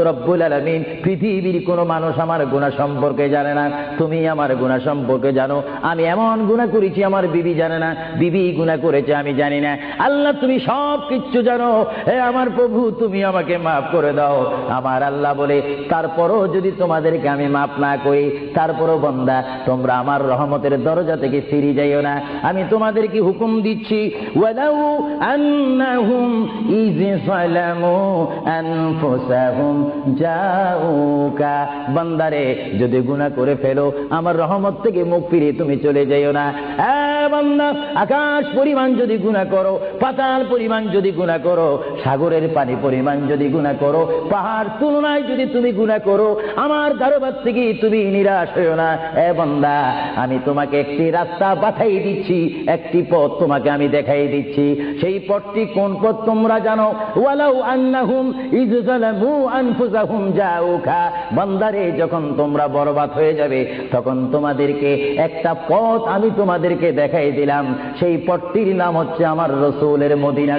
রব্বুল আলামিন পৃথিবীর কোনো মানুষ আমার গুনাহ সম্পর্কে জানে না, তুমি আমার গুনাহ সম্পর্কে জানো। আমি এমন গুনাহ করেছি আমার বিবি জানে না, বিবি গুনাহ করেছে আমি জানি না। আল্লাহ তুমি সব কিচ্ছু জানো, হে আমার প্রভু তুমি আমাকে মাফ করে দাও। আমার আল্লাহ বলে, তারপরও যদি তোমাদেরকে আমি মাফ না করি, তারপরও বান্দা তোমরা আমার রহমতের দরজা থেকে ফিরে যাইও না। আমি তোমাদেরকে হুকুম দিচ্ছি, ওয়ালাউ আন্নাহুম ইয যালামু আনফুসাহুম জাউকা, বান্দারে যদি গুনাহ করে ফেলো আমার রহমত থেকে মুখ ফিরিয়ে তুমি চলে যাইও না। বান্দা, আকাশ পরিমাণ যদি গুনাহ করো, পাতাল পরিমাণ যদি গুনাহ করো, সাগরের পানি পরিমাণ যদি গুনাহ করো, পাহাড় তুলনায় যদি তুমি গুনাহ করো, আমার দরবার থেকে তুমি নিরাশ হইও না। বান্দা, আমি তোমাকে একটি রাস্তা পাঠাই দিচ্ছি, একটি পথ তোমাকে আমি দেখাই দিচ্ছি। সেই পথটি কোন পথ তোমরা জানো? ওয়ালাউ আন্নাহুম ইয যালামু আনফুসাহুম জাউকা, বান্দারে যখন তোমরা বরবাদ হয়ে যাবে তখন তোমাদেরকে একটা পথ আমি তোমাদেরকে দেখাই দিলাম, সেই পথটির নাম হচ্ছে আমার রাসূলের মদিনা।